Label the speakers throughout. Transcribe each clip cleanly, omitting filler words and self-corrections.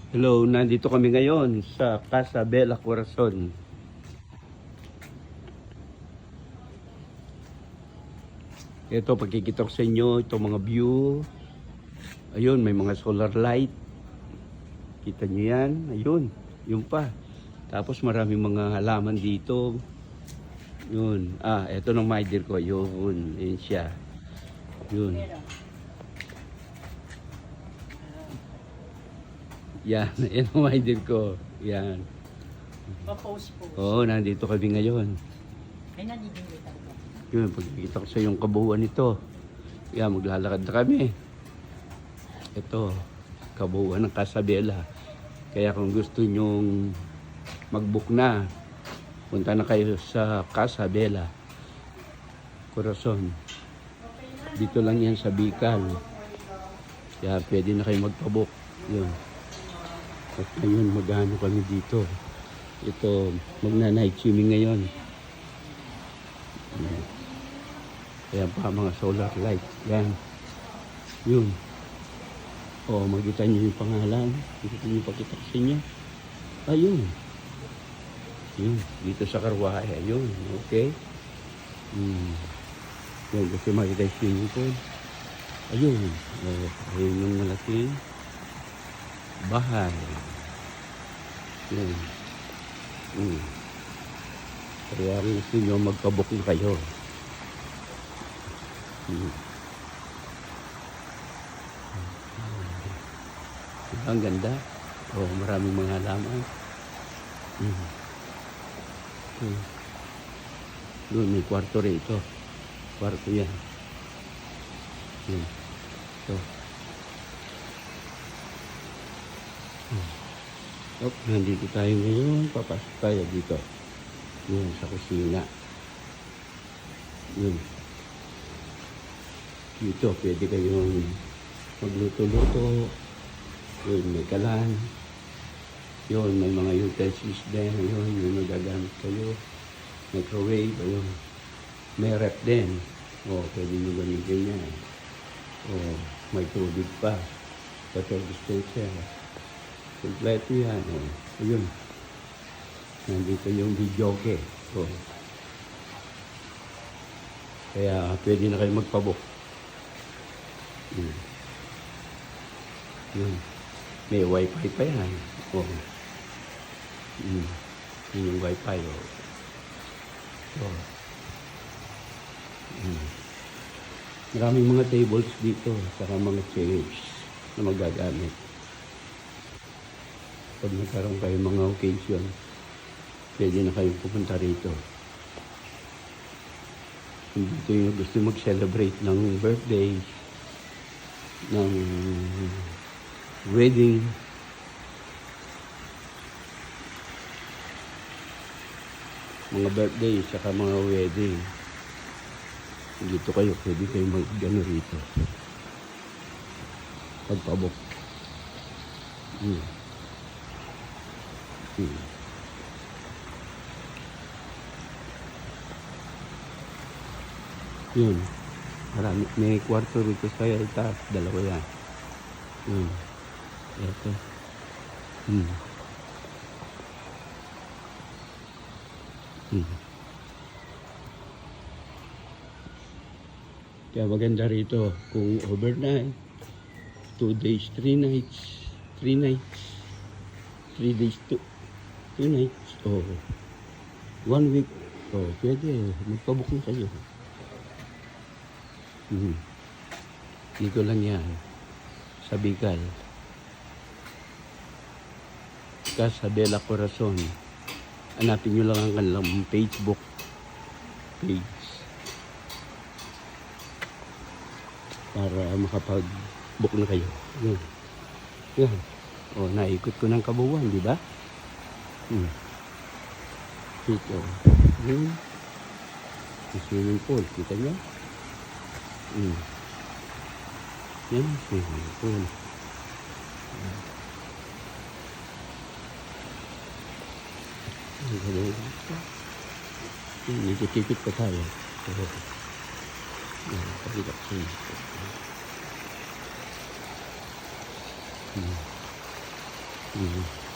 Speaker 1: Hello, nandito kami ngayon sa Casa Bella Corazon. Ito, pagkikita ko sa inyo, itong mga view. Ayun, may mga solar light. Kita nyo yan? Ayun, yun pa. Tapos maraming mga halaman dito. Yun. Ito ng maidir ko. Yun, yun siya. Yun. Yan, yan ang maidir ko. Yan.
Speaker 2: Pa-post po.
Speaker 1: Oo, nandito kami ngayon.
Speaker 2: Ay, nandidingit ako.
Speaker 1: Yun, pagkikita ko sa yung kabuuan nito. Yan, maglalakad na kami. Ito, kabuuan ng Casa Bella. Kaya kung gusto nyong mag-book na, punta na kayo sa Casa Bella Corazon. Dito lang yan sa Bicol. Kaya pwede na kayo magpa-book. Yun. At ngayon, magano kami dito. Ito, magna-night swimming ngayon. Kaya pa mga solar light. Yan. Yun. Makita nyo yung pangalan. Dito nyo pakita sa inyo. Ayun. Yun. Dito sa Karwahe. Ayun. Okay. Yun. Kasi makita yung swimming pool. Ayun. Ayun yung malaking bahay. Yun. Kaya kung gusto nyo magpabook na kayo. Ang ganda. Maraming mga halaman. Doon may kwarto rito. Kwarto yan. Yun. Ito. Nandito tayo ngayon. Papasok tayo dito. Yun, sa kusina. Yun. Dito, pwede kayong magluto-luto. Yun, may kalan. Yun, may mga utensils din. Yun, yung magagamit kayo. Microwave, ayun. May rep din. Pwede nyo gamitin yan. May tubig pa. Water dispenser. Kompleto yan. Ayun. Nandito yung videoke. Kaya pwede na kayo magpabook. Yun. May wifi pa yan. Yun yung wifi. Maraming mga tables dito. Saka mga chairs na magagamit. Pag nagkaroon kayo mga occasion, pwede na kayong pupunta rito. Dito yung gusto mag-celebrate ng birthday, ng wedding. Mga birthday, saka mga wedding. Dito kayo, pwede kayo mag-gano rito. Pagpabok. Yun. Marami. May kwarto rito sa itaas. Dalawa yan. Ito. Kaya maganda rito kung overnight, 2 days, 3 nights, 3 nights, 3 days, 2 nights, 1 week, pwede, magpabook na kayo. Dito lang yan, sa Bicol. Casa Bella Corazon. Hanapin nyo lang ang kanilang Facebook page para makapag-book na kayo. Yan. Naikot ko ng kabuuan, di ba? Dito. Yung swimming pool. Kita nyo? Yan, swimming pool. Nagkikipit pa tayo. Pakita ko sa inyo. Mhm.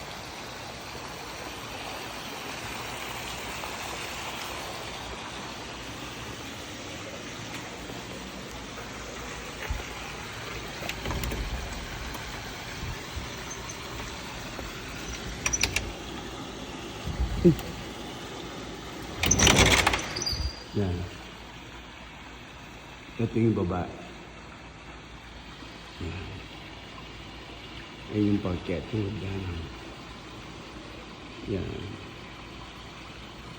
Speaker 1: Yan. Ito yung baba. Yan. Yan yung parket. Yan. Yan.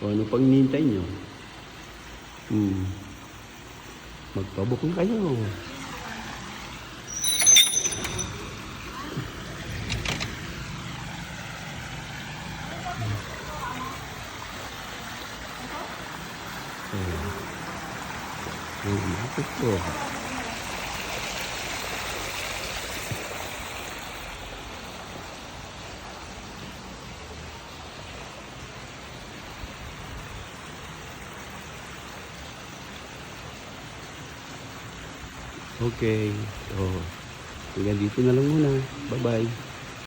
Speaker 1: O ano pang nintay nyo? Magpabok na kayo. Bakit po? Okay. So, hanggang dito na lang muna. Bye-bye.